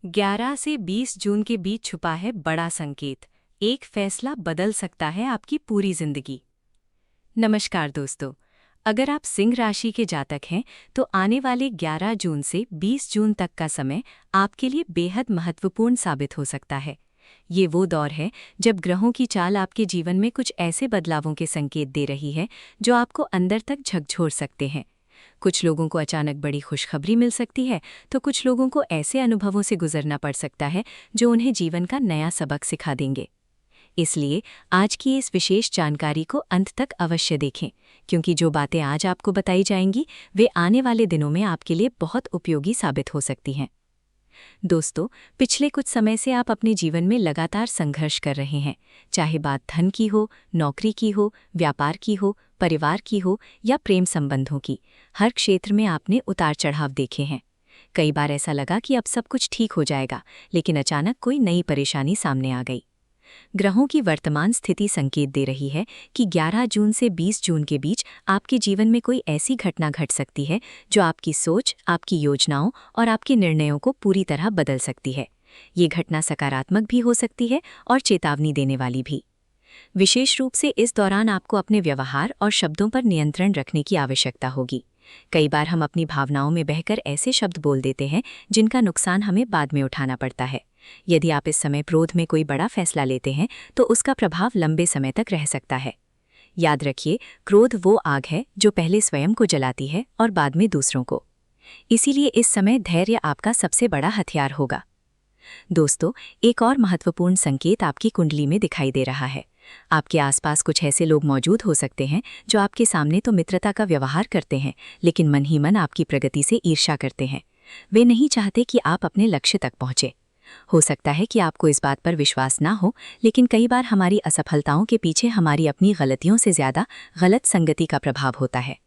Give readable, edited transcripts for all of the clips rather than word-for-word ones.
11 से 20 जून के बीच छुपा है बड़ा संकेत। एक फैसला बदल सकता है आपकी पूरी जिंदगी। नमस्कार दोस्तों, अगर आप सिंह राशि के जातक हैं तो आने वाले 11 जून से 20 जून तक का समय आपके लिए बेहद महत्वपूर्ण साबित हो सकता है। ये वो दौर है जब ग्रहों की चाल आपके जीवन में कुछ ऐसे बदलावों के संकेत दे रही है जो आपको अंदर तक झकझोर सकते हैं। कुछ लोगों को अचानक बड़ी खुशखबरी मिल सकती है, तो कुछ लोगों को ऐसे अनुभवों से गुजरना पड़ सकता है जो उन्हें जीवन का नया सबक सिखा देंगे। इसलिए आज की इस विशेष जानकारी को अंत तक अवश्य देखें, क्योंकि जो बातें आज आपको बताई जाएंगी वे आने वाले दिनों में आपके लिए बहुत उपयोगी साबित हो सकती हैं। दोस्तों, पिछले कुछ समय से आप अपने जीवन में लगातार संघर्ष कर रहे हैं, चाहे बात धन की हो, नौकरी की हो, व्यापार की हो, परिवार की हो या प्रेम संबंधों की। हर क्षेत्र में आपने उतार चढ़ाव देखे हैं। कई बार ऐसा लगा कि अब सब कुछ ठीक हो जाएगा, लेकिन अचानक कोई नई परेशानी सामने आ गई। ग्रहों की वर्तमान स्थिति संकेत दे रही है कि 11 जून से 20 जून के बीच आपके जीवन में कोई ऐसी घटना घट सकती है जो आपकी सोच, आपकी योजनाओं और आपके निर्णयों को पूरी तरह बदल सकती है। ये घटना सकारात्मक भी हो सकती है और चेतावनी देने वाली भी। विशेष रूप से इस दौरान आपको अपने व्यवहार और शब्दों पर नियंत्रण रखने की आवश्यकता होगी। कई बार हम अपनी भावनाओं में बहकर ऐसे शब्द बोल देते हैं जिनका नुकसान हमें बाद में उठाना पड़ता है। यदि आप इस समय क्रोध में कोई बड़ा फैसला लेते हैं तो उसका प्रभाव लंबे समय तक रह सकता है। याद रखिए, क्रोध वो आग है जो पहले स्वयं को जलाती है और बाद में दूसरों को। इसीलिए इस समय धैर्य आपका सबसे बड़ा हथियार होगा। दोस्तों, एक और महत्वपूर्ण संकेत आपकी कुंडली में दिखाई दे रहा है। आपके आसपास कुछ ऐसे लोग मौजूद हो सकते हैं जो आपके सामने तो मित्रता का व्यवहार करते हैं, लेकिन मन ही मन आपकी प्रगति से ईर्ष्या करते हैं। वे नहीं चाहते कि आप अपने लक्ष्य तक पहुंचे। हो सकता है कि आपको इस बात पर विश्वास ना हो, लेकिन कई बार हमारी असफलताओं के पीछे हमारी अपनी गलतियों से ज्यादा गलत संगति का प्रभाव होता है।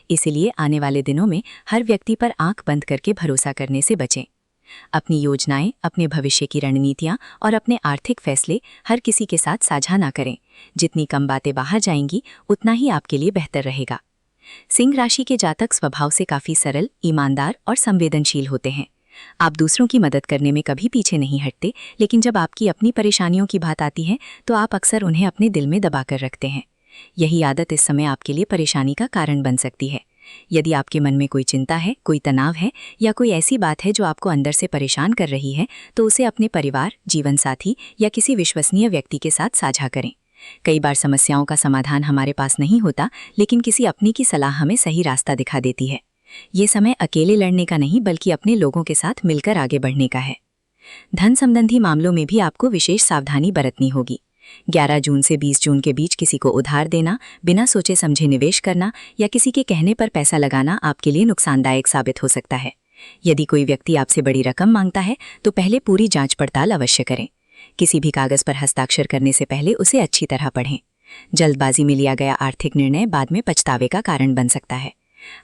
इसलिए आने वाले दिनों में हर व्यक्ति पर आंख बंद करके भरोसा करने से बचें। अपनी योजनाएं, अपने भविष्य की रणनीतियां और अपने आर्थिक फैसले हर किसी के साथ साझा ना करें। जितनी कम बातें बाहर जाएंगी, उतना ही आपके लिए बेहतर रहेगा। सिंह राशि के जातक स्वभाव से काफी सरल, ईमानदार और संवेदनशील होते हैं। आप दूसरों की मदद करने में कभी पीछे नहीं हटते, लेकिन जब आपकी अपनी परेशानियों की बात आती है तो आप अक्सर उन्हें अपने दिल में दबाकर रखते हैं। यही आदत इस समय आपके लिए परेशानी का कारण बन सकती है। यदि आपके मन में कोई चिंता है, कोई तनाव है या कोई ऐसी बात है जो आपको अंदर से परेशान कर रही है, तो उसे अपने परिवार, जीवनसाथी या किसी विश्वसनीय व्यक्ति के साथ साझा करें। कई बार समस्याओं का समाधान हमारे पास नहीं होता, लेकिन किसी अपने की सलाह हमें सही रास्ता दिखा देती है। ये समय अकेले लड़ने का नहीं, बल्कि अपने लोगों के साथ मिलकर आगे बढ़ने का है। धन संबंधी मामलों में भी आपको विशेष सावधानी बरतनी होगी। 11 जून से 20 जून के बीच किसी को उधार देना, बिना सोचे समझे निवेश करना या किसी के कहने पर पैसा लगाना आपके लिए नुकसानदायक साबित हो सकता है। यदि कोई व्यक्ति आपसे बड़ी रकम मांगता है तो पहले पूरी जांच पड़ताल अवश्य करें। किसी भी कागज पर हस्ताक्षर करने से पहले उसे अच्छी तरह पढ़ें। जल्दबाजी में लिया गया आर्थिक निर्णय बाद में पछतावे का कारण बन सकता है।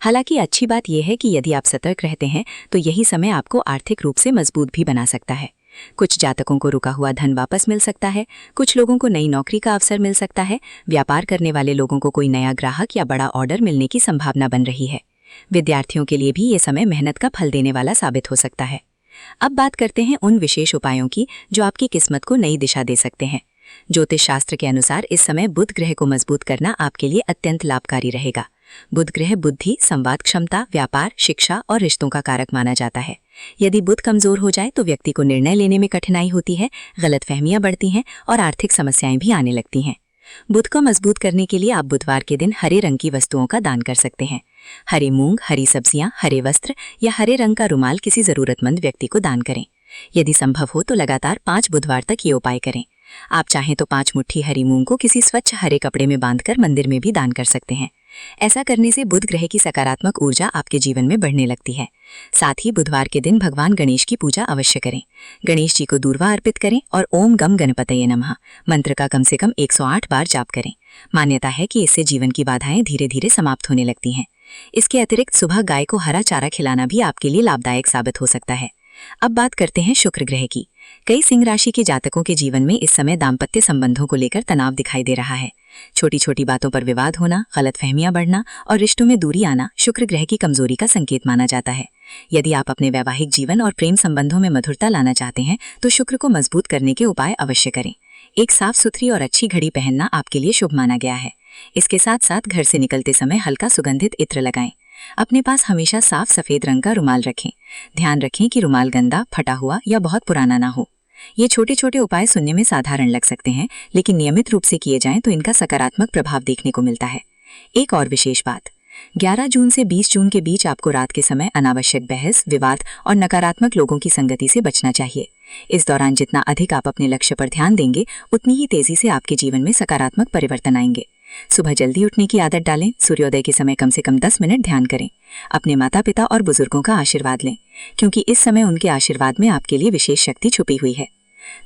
हालांकि अच्छी बात यह है कि यदि आप सतर्क रहते हैं तो यही समय आपको आर्थिक रूप से मजबूत भी बना सकता है। कुछ जातकों को रुका हुआ धन वापस मिल सकता है, कुछ लोगों को नई नौकरी का अवसर मिल सकता है, व्यापार करने वाले लोगों को कोई नया ग्राहक या बड़ा ऑर्डर मिलने की संभावना बन रही है। विद्यार्थियों के लिए भी ये समय मेहनत का फल देने वाला साबित हो सकता है। अब बात करते हैं उन विशेष उपायों की जो आपकी किस्मत को नई दिशा दे सकते हैं। ज्योतिष शास्त्र के अनुसार इस समय बुध ग्रह को मजबूत करना आपके लिए अत्यंत लाभकारी रहेगा। बुध ग्रह बुद्धि, संवाद क्षमता, व्यापार, शिक्षा और रिश्तों का कारक माना जाता है। यदि बुध कमजोर हो जाए तो व्यक्ति को निर्णय लेने में कठिनाई होती है, गलतफहमियां बढ़ती हैं और आर्थिक समस्याएं भी आने लगती हैं। बुध को मजबूत करने के लिए आप बुधवार के दिन हरे रंग की वस्तुओं का दान कर सकते हैं। हरे मूंग, हरी सब्जियां, हरे वस्त्र या हरे रंग का रुमाल किसी जरूरतमंद व्यक्ति को दान करें। यदि संभव हो तो लगातार 5 बुधवार तक ये उपाय करें। आप चाहें तो 5 मुट्ठी हरी मूंग को किसी स्वच्छ हरे कपड़े में बांधकर मंदिर में भी दान कर सकते हैं। ऐसा करने से बुध ग्रह की सकारात्मक ऊर्जा आपके जीवन में बढ़ने लगती है। साथ ही बुधवार के दिन भगवान गणेश की पूजा अवश्य करें। गणेश जी को दूर्वा अर्पित करें और ओम गम गणपतये नमः मंत्र का कम से कम 108 बार जाप करें। मान्यता है कि इससे जीवन की बाधाएं धीरे धीरे समाप्त होने लगती हैं। इसके अतिरिक्त सुबह गाय को हरा चारा खिलाना भी आपके लिए लाभदायक साबित हो सकता है। अब बात करते हैं शुक्र ग्रह की। कई सिंह राशि के जातकों के जीवन में इस समय दाम्पत्य संबंधों को लेकर तनाव दिखाई दे रहा है। छोटी छोटी बातों पर विवाद होना, गलतफहमियां बढ़ना और रिश्तों में दूरी आना शुक्र ग्रह की कमजोरी का संकेत माना जाता है। यदि आप अपने वैवाहिक जीवन और प्रेम संबंधों में मधुरता लाना चाहते हैं तो शुक्र को मजबूत करने के उपाय अवश्य करें। एक साफ सुथरी और अच्छी घड़ी पहनना आपके लिए शुभ माना गया है। इसके साथ साथ घर से निकलते समय हल्का सुगंधित इत्र लगाएं। अपने पास हमेशा साफ सफेद रंग का रुमाल रखें। ध्यान रखें कि रुमाल गंदा, फटा हुआ या बहुत पुराना ना हो। ये छोटे छोटे उपाय सुनने में साधारण लग सकते हैं, लेकिन नियमित रूप से किए जाएं तो इनका सकारात्मक प्रभाव देखने को मिलता है। एक और विशेष बात, 11 जून से 20 जून के बीच आपको रात के समय अनावश्यक बहस, विवाद और नकारात्मक लोगों की संगति से बचना चाहिए। इस दौरान जितना अधिक आप अपने लक्ष्य पर ध्यान देंगे, उतनी ही तेजी से आपके जीवन में सकारात्मक परिवर्तन आएंगे। सुबह जल्दी उठने की आदत डालें। सूर्योदय के समय कम से कम 10 मिनट ध्यान करें। अपने माता पिता और बुजुर्गों का आशीर्वाद लें, क्योंकि इस समय उनके आशीर्वाद में आपके लिए विशेष शक्ति छुपी हुई है।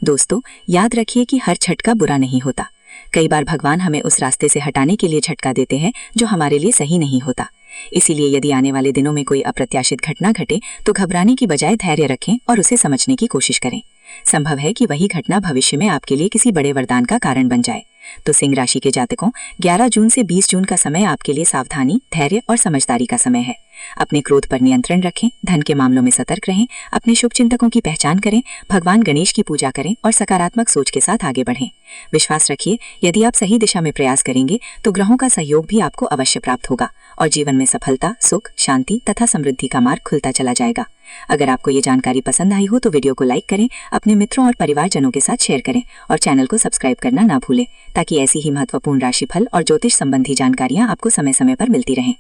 दोस्तों, याद रखिए कि हर झटका बुरा नहीं होता। कई बार भगवान हमें उस रास्ते से हटाने के लिए झटका देते हैं जो हमारे लिए सही नहीं होता। इसीलिए यदि आने वाले दिनों में कोई अप्रत्याशित घटना घटे तो घबराने की बजाय धैर्य रखें और उसे समझने की कोशिश करें। संभव है कि वही घटना भविष्य में आपके लिए किसी बड़े वरदान का कारण बन जाए। तो सिंह राशि के जातकों, 11 जून से 20 जून का समय आपके लिए सावधानी, धैर्य और समझदारी का समय है। अपने क्रोध पर नियंत्रण रखें, धन के मामलों में सतर्क रहें, अपने शुभ चिंतकों की पहचान करें, भगवान गणेश की पूजा करें और सकारात्मक सोच के साथ आगे बढ़ें। विश्वास रखिए, यदि आप सही दिशा में प्रयास करेंगे तो ग्रहों का सहयोग भी आपको अवश्य प्राप्त होगा और जीवन में सफलता, सुख, शांति तथा समृद्धि का मार्ग खुलता चला जाएगा। अगर आपको ये जानकारी पसंद आई हो तो वीडियो को लाइक करें, अपने मित्रों और परिवारजनों के साथ शेयर करें और चैनल को सब्सक्राइब करना ना भूलें, ताकि ऐसी ही महत्वपूर्ण राशिफल और ज्योतिष संबंधी जानकारियां आपको समय समय पर मिलती रहें।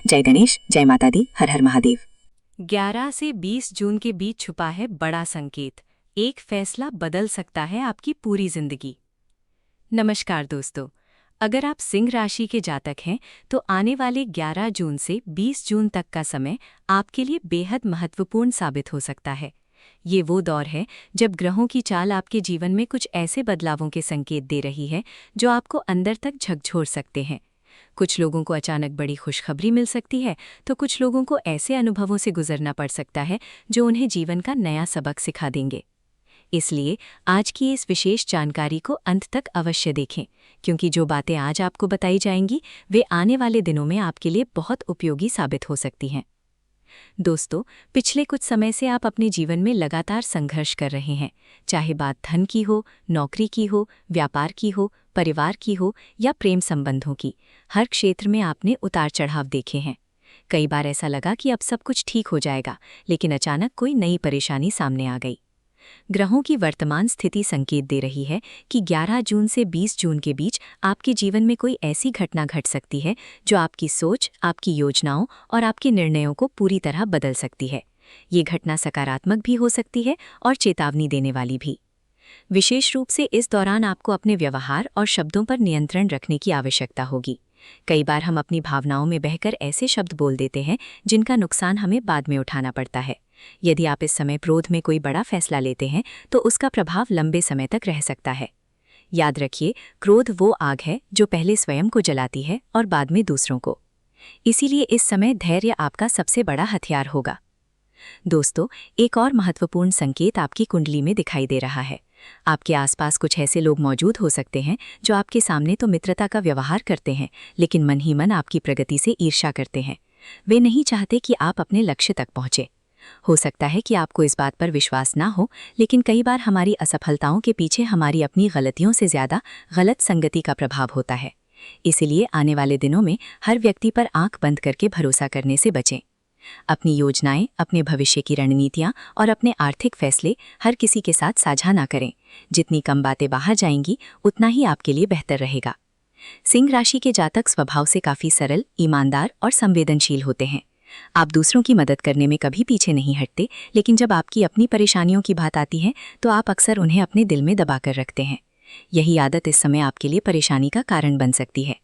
जय गणेश, जय माता दी, हर हर महादेव। 11 से 20 जून के बीच छुपा है बड़ा संकेत। एक फैसला बदल सकता है आपकी पूरी जिंदगी। नमस्कार दोस्तों, अगर आप सिंह राशि के जातक हैं तो आने वाले 11 जून से 20 जून तक का समय आपके लिए बेहद महत्वपूर्ण साबित हो सकता है। ये वो दौर है जब ग्रहों की चाल आपके जीवन में कुछ ऐसे बदलावों के संकेत दे रही है जो आपको अंदर तक झकझोर सकते हैं। कुछ लोगों को अचानक बड़ी खुशखबरी मिल सकती है, तो कुछ लोगों को ऐसे अनुभवों से गुजरना पड़ सकता है जो उन्हें जीवन का नया सबक सिखा देंगे। इसलिए आज की इस विशेष जानकारी को अंत तक अवश्य देखें, क्योंकि जो बातें आज आपको बताई जाएंगी वे आने वाले दिनों में आपके लिए बहुत उपयोगी साबित हो सकती हैं। दोस्तों, पिछले कुछ समय से आप अपने जीवन में लगातार संघर्ष कर रहे हैं, चाहे बात धन की हो, नौकरी की हो, व्यापार की हो, परिवार की हो या प्रेम संबंधों की। हर क्षेत्र में आपने उतार चढ़ाव देखे हैं। कई बार ऐसा लगा कि अब सब कुछ ठीक हो जाएगा, लेकिन अचानक कोई नई परेशानी सामने आ गई। ग्रहों की वर्तमान स्थिति संकेत दे रही है कि 11 जून से 20 जून के बीच आपके जीवन में कोई ऐसी घटना घट सकती है जो आपकी सोच, आपकी योजनाओं और आपके निर्णयों को पूरी तरह बदल सकती है। ये घटना सकारात्मक भी हो सकती है और चेतावनी देने वाली भी। विशेष रूप से इस दौरान आपको अपने व्यवहार और शब्दों पर नियंत्रण रखने की आवश्यकता होगी। कई बार हम अपनी भावनाओं में बहकर ऐसे शब्द बोल देते हैं जिनका नुकसान हमें बाद में उठाना पड़ता है। यदि आप इस समय क्रोध में कोई बड़ा फैसला लेते हैं तो उसका प्रभाव लंबे समय तक रह सकता है। याद रखिए, क्रोध वो आग है जो पहले स्वयं को जलाती है और बाद में दूसरों को। इसीलिए इस समय धैर्य आपका सबसे बड़ा हथियार होगा। दोस्तों, एक और महत्वपूर्ण संकेत आपकी कुंडली में दिखाई दे रहा है। आपके आसपास कुछ ऐसे लोग मौजूद हो सकते हैं जो आपके सामने तो मित्रता का व्यवहार करते हैं, लेकिन मन ही मन आपकी प्रगति से ईर्ष्या करते हैं। वे नहीं चाहते कि आप अपने लक्ष्य तक पहुंचे। हो सकता है कि आपको इस बात पर विश्वास ना हो, लेकिन कई बार हमारी असफलताओं के पीछे हमारी अपनी गलतियों से ज्यादा गलत संगति का प्रभाव होता है। इसलिए आने वाले दिनों में हर व्यक्ति पर आंख बंद करके भरोसा करने से बचें। अपनी योजनाएं, अपने भविष्य की रणनीतियां और अपने आर्थिक फैसले हर किसी के साथ साझा ना करें। जितनी कम बातें बाहर जाएंगी, उतना ही आपके लिए बेहतर रहेगा। सिंह राशि के जातक स्वभाव से काफी सरल, ईमानदार और संवेदनशील होते हैं। आप दूसरों की मदद करने में कभी पीछे नहीं हटते, लेकिन जब आपकी अपनी परेशानियों की बात आती है तो आप अक्सर उन्हें अपने दिल में दबाकर रखते हैं। यही आदत इस समय आपके लिए परेशानी का कारण बन सकती है।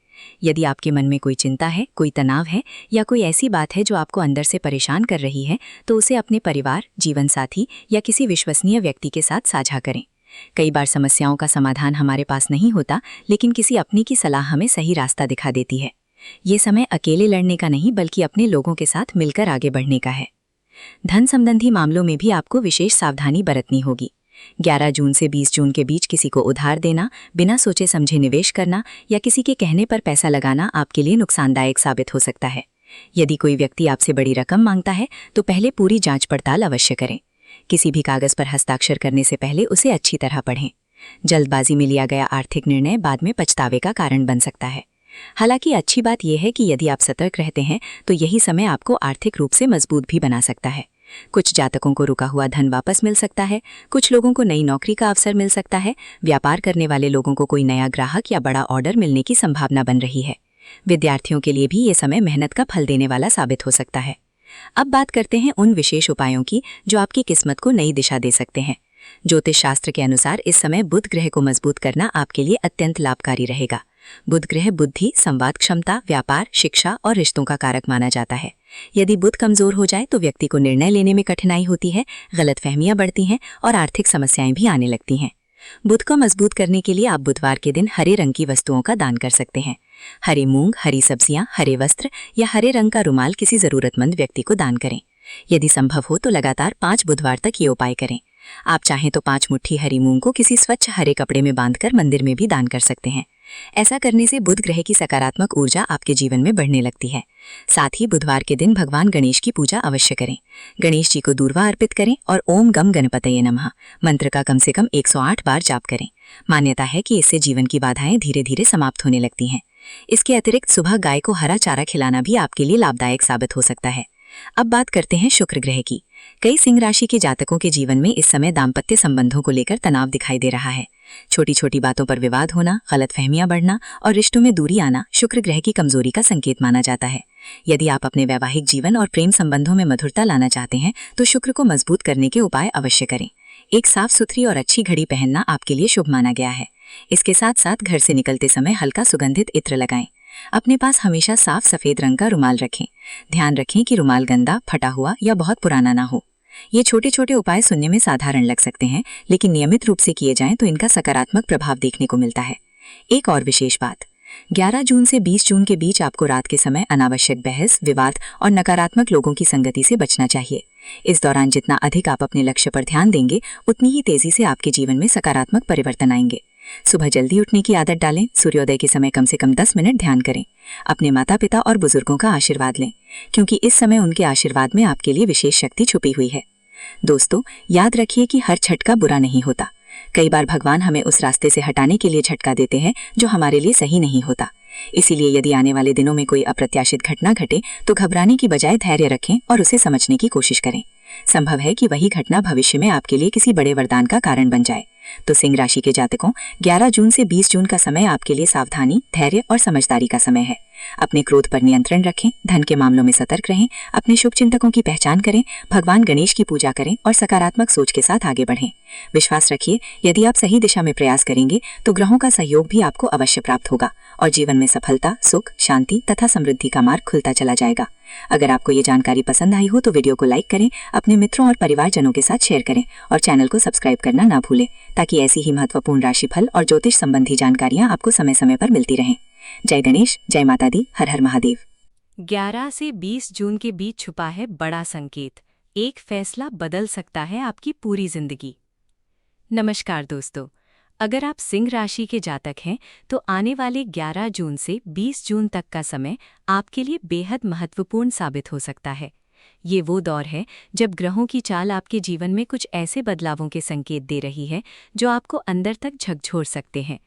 यदि आपके मन में कोई चिंता है, कोई तनाव है या कोई ऐसी बात है जो आपको अंदर से परेशान कर रही है, तो उसे अपने परिवार, जीवन साथी या किसी विश्वसनीय व्यक्ति के साथ साझा करें। कई बार समस्याओं का समाधान हमारे पास नहीं होता, लेकिन किसी अपने की सलाह हमें सही रास्ता दिखा देती है। ये समय अकेले लड़ने का नहीं, बल्कि अपने लोगों के साथ मिलकर आगे बढ़ने का है। धन संबंधी मामलों में भी आपको विशेष सावधानी बरतनी होगी। 11 जून से 20 जून के बीच किसी को उधार देना, बिना सोचे समझे निवेश करना या किसी के कहने पर पैसा लगाना आपके लिए नुकसानदायक साबित हो सकता है। यदि कोई व्यक्ति आपसे बड़ी रकम मांगता है तो पहले पूरी जांच पड़ताल अवश्य करें। किसी भी कागज पर हस्ताक्षर करने से पहले उसे अच्छी तरह पढ़ें। जल्दबाजी में लिया गया आर्थिक निर्णय बाद में पछतावे का कारण बन सकता है। हालांकि अच्छी बात यह है कि यदि आप सतर्क रहते हैं तो यही समय आपको आर्थिक रूप से मजबूत भी बना सकता है। कुछ जातकों को रुका हुआ धन वापस मिल सकता है, कुछ लोगों को नई नौकरी का अवसर मिल सकता है, व्यापार करने वाले लोगों को कोई नया ग्राहक या बड़ा ऑर्डर मिलने की संभावना बन रही है। विद्यार्थियों के लिए भी ये समय मेहनत का फल देने वाला साबित हो सकता है। अब बात करते हैं उन विशेष उपायों की जो आपकी किस्मत को नई दिशा दे सकते हैं। ज्योतिष शास्त्र के अनुसार इस समय बुध ग्रह को मजबूत करना आपके लिए अत्यंत लाभकारी रहेगा। बुध ग्रह बुद्धि, संवाद क्षमता, व्यापार, शिक्षा और रिश्तों का कारक माना जाता है। यदि बुध कमजोर हो जाए तो व्यक्ति को निर्णय लेने में कठिनाई होती है, गलतफहमियां बढ़ती हैं और आर्थिक समस्याएं भी आने लगती हैं। बुध को मजबूत करने के लिए आप बुधवार के दिन हरे रंग की वस्तुओं का दान कर सकते हैं। हरे मूंग, हरी सब्जियां, हरे वस्त्र या हरे रंग का रुमाल किसी जरूरतमंद व्यक्ति को दान करें। यदि संभव हो तो लगातार 5 बुधवार तक ये उपाय करें। आप चाहें तो 5 मुट्ठी हरी मूंग को किसी स्वच्छ हरे कपड़े में बांधकर मंदिर में भी दान कर सकते हैं। ऐसा करने से बुध ग्रह की सकारात्मक ऊर्जा आपके जीवन में बढ़ने लगती है। साथ ही बुधवार के दिन भगवान गणेश की पूजा अवश्य करें। गणेश जी को दूर्वा अर्पित करें और ओम गम गणपतये नमः मंत्र का कम से कम 108 बार जाप करें। मान्यता है कि इससे जीवन की बाधाएं धीरे धीरे समाप्त होने लगती हैं। इसके अतिरिक्त सुबह गाय को हरा चारा खिलाना भी आपके लिए लाभदायक साबित हो सकता है। अब बात करते हैं शुक्र ग्रह की। कई सिंह राशि के जातकों के जीवन में इस समय दाम्पत्य संबंधों को लेकर तनाव दिखाई दे रहा है। छोटी छोटी बातों पर विवाद होना, गलतफहमियां बढ़ना और रिश्तों में दूरी आना शुक्र ग्रह की कमजोरी का संकेत माना जाता है। यदि आप अपने वैवाहिक जीवन और प्रेम संबंधों में मधुरता लाना चाहते हैं तो शुक्र को मजबूत करने के उपाय अवश्य करें। एक साफ सुथरी और अच्छी घड़ी पहनना आपके लिए शुभ माना गया है। इसके साथ साथ घर से निकलते समय हल्का सुगंधित इत्र लगाएं। अपने पास हमेशा साफ सफेद रंग का रुमाल रखें। ध्यान रखें कि रुमाल गंदा, फटा हुआ या बहुत पुराना ना हो। ये छोटे छोटे उपाय सुनने में साधारण लग सकते हैं, लेकिन नियमित रूप से किए जाएं तो इनका सकारात्मक प्रभाव देखने को मिलता है। एक और विशेष बात, 11 जून से 20 जून के बीच आपको रात के समय अनावश्यक बहस, विवाद और नकारात्मक लोगों की संगति से बचना चाहिए। इस दौरान जितना अधिक आप अपने लक्ष्य पर ध्यान देंगे, उतनी ही तेजी से आपके जीवन में सकारात्मक परिवर्तन आएंगे। सुबह जल्दी उठने की आदत डालें। सूर्योदय के समय कम से कम 10 मिनट ध्यान करें। अपने माता पिता और बुजुर्गों का आशीर्वाद लें, क्योंकि इस समय उनके आशीर्वाद में आपके लिए विशेष शक्ति छुपी हुई है। दोस्तों, याद रखिए कि हर झटका बुरा नहीं होता। कई बार भगवान हमें उस रास्ते से हटाने के लिए झटका देते हैं जो हमारे लिए सही नहीं होता। इसीलिए यदि आने वाले दिनों में कोई अप्रत्याशित घटना घटे तो घबराने की बजाय धैर्य रखें और उसे समझने की कोशिश करें। संभव है कि वही घटना भविष्य में आपके लिए किसी बड़े वरदान का कारण बन जाए। तो सिंह राशि के जातकों, 11 जून से 20 जून का समय आपके लिए सावधानी, धैर्य और समझदारी का समय है। अपने क्रोध पर नियंत्रण रखें, धन के मामलों में सतर्क रहें, अपने शुभ चिंतकों की पहचान करें, भगवान गणेश की पूजा करें और सकारात्मक सोच के साथ आगे बढ़ें। विश्वास रखिए, यदि आप सही दिशा में प्रयास करेंगे तो ग्रहों का सहयोग भी आपको अवश्य प्राप्त होगा और जीवन में सफलता, सुख, शांति तथा समृद्धि का मार्ग खुलता चला जाएगा। अगर आपको ये जानकारी पसंद आई हो तो वीडियो को लाइक करें, अपने मित्रों और परिवारजनों के साथ शेयर करें और चैनल को सब्सक्राइब करना ना भूलें, ताकि ऐसी ही महत्वपूर्ण राशिफल और ज्योतिष संबंधी जानकारियां आपको समय समय पर मिलती रहें। जय गणेश, जय माता दी, हर हर महादेव। 11 से 20 जून के बीच छुपा है बड़ा संकेत। एक फैसला बदल सकता है आपकी पूरी जिंदगी। नमस्कार दोस्तों, अगर आप सिंह राशि के जातक हैं तो आने वाले 11 जून से 20 जून तक का समय आपके लिए बेहद महत्वपूर्ण साबित हो सकता है। ये वो दौर है जब ग्रहों की चाल आपके जीवन में कुछ ऐसे बदलावों के संकेत दे रही है जो आपको अंदर तक झकझोर सकते हैं।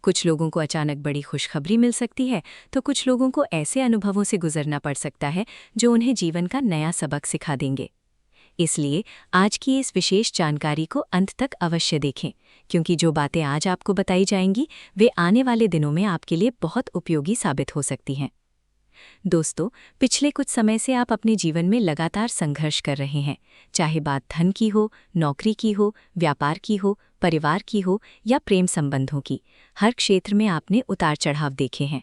कुछ लोगों को अचानक बड़ी खुशखबरी मिल सकती है तो कुछ लोगों को ऐसे अनुभवों से गुजरना पड़ सकता है जो उन्हें जीवन का नया सबक सिखा देंगे। इसलिए आज की इस विशेष जानकारी को अंत तक अवश्य देखें, क्योंकि जो बातें आज आपको बताई जाएंगी वे आने वाले दिनों में आपके लिए बहुत उपयोगी साबित हो सकती हैं। दोस्तों, पिछले कुछ समय से आप अपने जीवन में लगातार संघर्ष कर रहे हैं, चाहे बात धन की हो, नौकरी की हो, व्यापार की हो, परिवार की हो या प्रेम संबंधों की। हर क्षेत्र में आपने उतार चढ़ाव देखे हैं।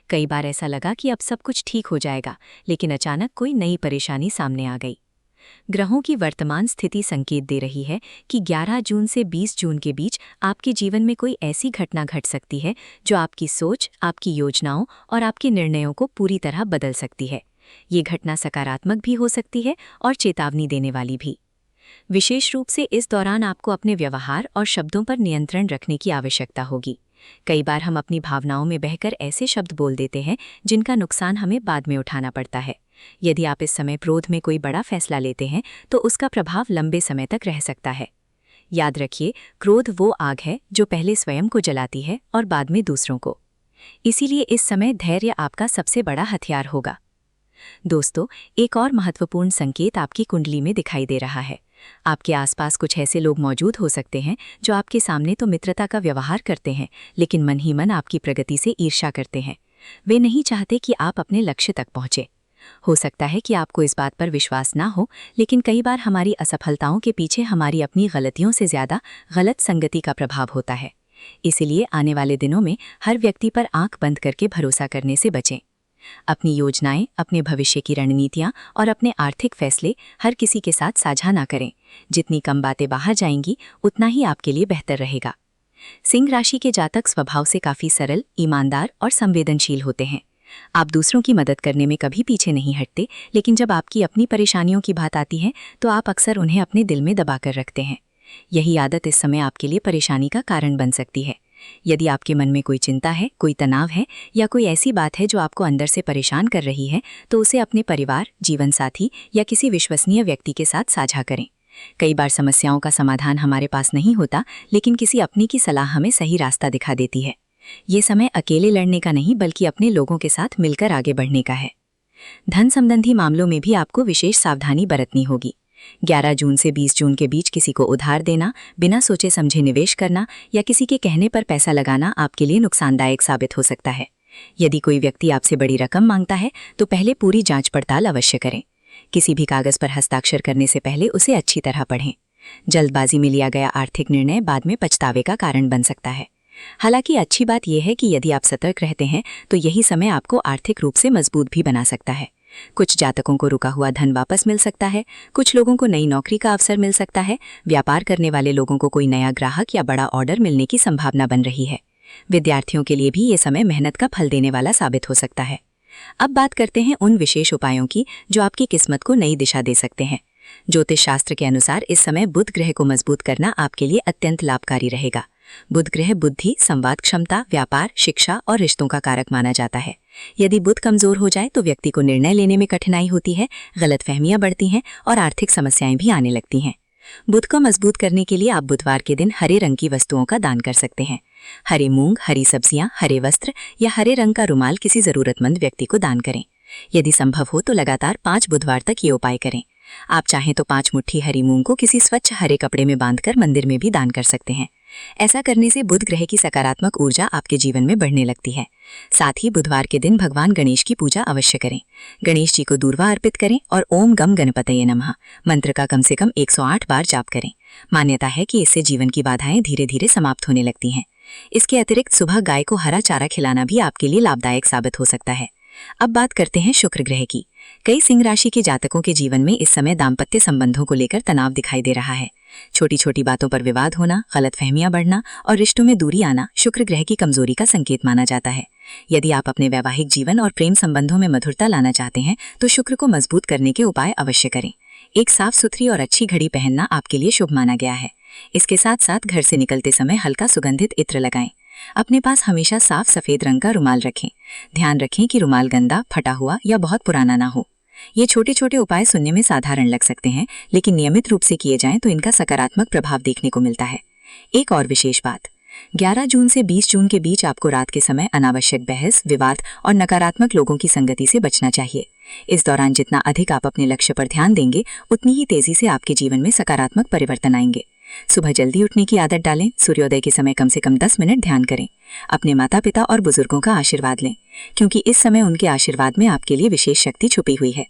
कई बार ऐसा लगा कि अब सब कुछ ठीक हो जाएगा, लेकिन अचानक कोई नई परेशानी सामने आ गई। ग्रहों की वर्तमान स्थिति संकेत दे रही है कि 11 जून से 20 जून के बीच आपके जीवन में कोई ऐसी घटना घट सकती है जो आपकी सोच, आपकी योजनाओं और आपके निर्णयों को पूरी तरह बदल सकती है। ये घटना सकारात्मक भी हो सकती है और चेतावनी देने वाली भी। विशेष रूप से इस दौरान आपको अपने व्यवहार और शब्दों पर नियंत्रण रखने की आवश्यकता होगी। कई बार हम अपनी भावनाओं में बहकर ऐसे शब्द बोल देते हैं जिनका नुकसान हमें बाद में उठाना पड़ता है। यदि आप इस समय क्रोध में कोई बड़ा फैसला लेते हैं तो उसका प्रभाव लंबे समय तक रह सकता है। याद रखिए, क्रोध वो आग है जो पहले स्वयं को जलाती है और बाद में दूसरों को। इसीलिए इस समय धैर्य आपका सबसे बड़ा हथियार होगा। दोस्तों, एक और महत्वपूर्ण संकेत आपकी कुंडली में दिखाई दे रहा है। आपके आसपास कुछ ऐसे लोग मौजूद हो सकते हैं जो आपके सामने तो मित्रता का व्यवहार करते हैं, लेकिन मन ही मन आपकी प्रगति से ईर्ष्या करते हैं। वे नहीं चाहते कि आप अपने लक्ष्य तक पहुंचे। हो सकता है कि आपको इस बात पर विश्वास ना हो, लेकिन कई बार हमारी असफलताओं के पीछे हमारी अपनी गलतियों से ज्यादा गलत संगति का प्रभाव होता है। इसीलिए आने वाले दिनों में हर व्यक्ति पर आंख बंद करके भरोसा करने से बचें। अपनी योजनाएं, अपने भविष्य की रणनीतियां और अपने आर्थिक फैसले हर किसी के साथ साझा ना करें। जितनी कम बातें बाहर जाएंगी, उतना ही आपके लिए बेहतर रहेगा। सिंह राशि के जातक स्वभाव से काफी सरल, ईमानदार और संवेदनशील होते हैं। आप दूसरों की मदद करने में कभी पीछे नहीं हटते, लेकिन जब आपकी अपनी परेशानियों की बात आती है तो आप अक्सर उन्हें अपने दिल में दबाकर रखते हैं। यही आदत इस समय आपके लिए परेशानी का कारण बन सकती है। यदि आपके मन में कोई चिंता है, कोई तनाव है या कोई ऐसी बात है जो आपको अंदर से परेशान कर रही है, तो उसे अपने परिवार, जीवनसाथी या किसी विश्वसनीय व्यक्ति के साथ साझा करें। कई बार समस्याओं का समाधान हमारे पास नहीं होता, लेकिन किसी अपने की सलाह हमें सही रास्ता दिखा देती है। ये समय अकेले लड़ने का नहीं, बल्कि अपने लोगों के साथ मिलकर आगे बढ़ने का है। धन संबंधी मामलों में भी आपको विशेष सावधानी बरतनी होगी। 11 जून से 20 जून के बीच किसी को उधार देना, बिना सोचे समझे निवेश करना या किसी के कहने पर पैसा लगाना आपके लिए नुकसानदायक साबित हो सकता है। यदि कोई व्यक्ति आपसे बड़ी रकम मांगता है तो पहले पूरी जांच पड़ताल अवश्य करें। किसी भी कागज पर हस्ताक्षर करने से पहले उसे अच्छी तरह पढ़ें। जल्दबाजी में लिया गया आर्थिक निर्णय बाद में पछतावे का कारण बन सकता है। हालांकि अच्छी बात यह है कि यदि आप सतर्क रहते हैं तो यही समय आपको आर्थिक रूप से मजबूत भी बना सकता है। कुछ जातकों को रुका हुआ धन वापस मिल सकता है, कुछ लोगों को नई नौकरी का अवसर मिल सकता है, व्यापार करने वाले लोगों को कोई नया ग्राहक या बड़ा ऑर्डर मिलने की संभावना बन रही है। विद्यार्थियों के लिए भी ये समय मेहनत का फल देने वाला साबित हो सकता है। अब बात करते हैं उन विशेष उपायों की जो आपकी किस्मत को नई दिशा दे सकते हैं। ज्योतिष शास्त्र के अनुसार इस समय बुध ग्रह को मजबूत करना आपके लिए अत्यंत लाभकारी रहेगा। बुध ग्रह बुद्धि, संवाद क्षमता, व्यापार, शिक्षा और रिश्तों का कारक माना जाता है। यदि बुध कमजोर हो जाए तो व्यक्ति को निर्णय लेने में कठिनाई होती है, गलतफहमियां बढ़ती हैं और आर्थिक समस्याएं भी आने लगती हैं। बुध को मजबूत करने के लिए आप बुधवार के दिन हरे रंग की वस्तुओं का दान कर सकते हैं। हरी मूंग, हरी सब्जियां, हरे वस्त्र या हरे रंग का रुमाल किसी जरूरतमंद व्यक्ति को दान करें। यदि संभव हो तो लगातार 5 बुधवार तक ये उपाय करें। आप चाहें तो 5 मुट्ठी हरी मूंग को किसी स्वच्छ हरे कपड़े में बांधकर मंदिर में भी दान कर सकते हैं। ऐसा करने से बुध ग्रह की सकारात्मक ऊर्जा आपके जीवन में बढ़ने लगती है। साथ ही बुधवार के दिन भगवान गणेश की पूजा अवश्य करें। गणेश जी को दूर्वा अर्पित करें और ओम गम गणपतये नमः मंत्र का कम से कम 108 बार जाप करें। मान्यता है कि इससे जीवन की बाधाएं धीरे धीरे समाप्त होने लगती हैं। इसके अतिरिक्त सुबह गाय को हरा चारा खिलाना भी आपके लिए लाभदायक साबित हो सकता है। अब बात करते हैं शुक्र ग्रह की। कई सिंह राशि के जातकों के जीवन में इस समय दाम्पत्य संबंधों को लेकर तनाव दिखाई दे रहा है। छोटी छोटी बातों पर विवाद होना, गलतफहमियां बढ़ना और रिश्तों में दूरी आना शुक्र ग्रह की कमजोरी का संकेत माना जाता है। यदि आप अपने वैवाहिक जीवन और प्रेम संबंधों में मधुरता लाना चाहते हैं तो शुक्र को मजबूत करने के उपाय अवश्य करें। एक साफ सुथरी और अच्छी घड़ी पहनना आपके लिए शुभ माना गया है। इसके साथ साथ घर से निकलते समय हल्का सुगंधित इत्र लगाएं। अपने पास हमेशा साफ सफेद रंग का रुमाल रखें। ध्यान रखें कि रुमाल गंदा, फटा हुआ या बहुत पुराना ना हो। ये छोटे छोटे उपाय सुनने में साधारण लग सकते हैं, लेकिन नियमित रूप से किए जाएं तो इनका सकारात्मक प्रभाव देखने को मिलता है। एक और विशेष बात, 11 जून से 20 जून के बीच आपको रात के समय अनावश्यक बहस, विवाद और नकारात्मक लोगों की संगति से बचना चाहिए। इस दौरान जितना अधिक आप अपने लक्ष्य पर ध्यान देंगे, उतनी ही तेजी से आपके जीवन में सकारात्मक परिवर्तन आएंगे। सुबह जल्दी उठने की आदत डालें। सूर्योदय के समय कम से कम 10 मिनट ध्यान करें। अपने माता पिता और बुजुर्गों का आशीर्वाद लें, क्योंकि इस समय उनके आशीर्वाद में आपके लिए विशेष शक्ति छुपी हुई है।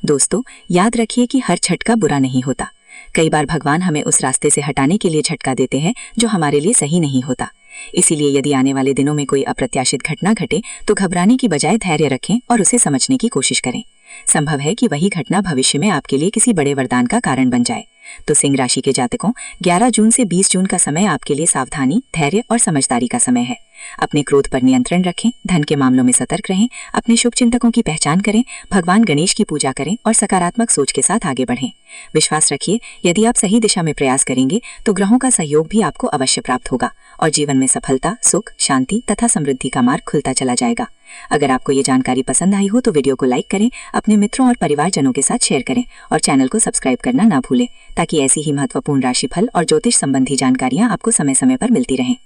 दोस्तों, याद रखिए कि हर झटका बुरा नहीं होता। कई बार भगवान हमें उस रास्ते से हटाने के लिए झटका देते हैं जो हमारे लिए सही नहीं होता। इसीलिए यदि आने वाले दिनों में कोई अप्रत्याशित घटना घटे तो घबराने की बजाय धैर्य रखें और उसे समझने की कोशिश करें। संभव है कि वही घटना भविष्य में आपके लिए किसी बड़े वरदान का कारण बन जाए। तो सिंह राशि के जातकों 11 जून से 20 जून का समय आपके लिए सावधानी, धैर्य और समझदारी का समय है। अपने क्रोध पर नियंत्रण रखें, धन के मामलों में सतर्क रहें, अपने शुभचिंतकों की पहचान करें, भगवान गणेश की पूजा करें और सकारात्मक सोच के साथ आगे बढ़ें। विश्वास रखिए, यदि आप सही दिशा में प्रयास करेंगे तो ग्रहों का सहयोग भी आपको अवश्य प्राप्त होगा और जीवन में सफलता, सुख, शांति तथा समृद्धि का मार्ग खुलता चला जाएगा। अगर आपको ये जानकारी पसंद आई हो तो वीडियो को लाइक करें, अपने मित्रों और परिवारजनों के साथ शेयर करें और चैनल को सब्सक्राइब करना ना भूलें, ताकि ऐसी ही महत्वपूर्ण राशिफल और ज्योतिष संबंधी जानकारियां आपको समय समय पर मिलती रहें।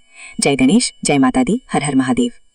जय गणेश, जय माता दी, हर हर महादेव।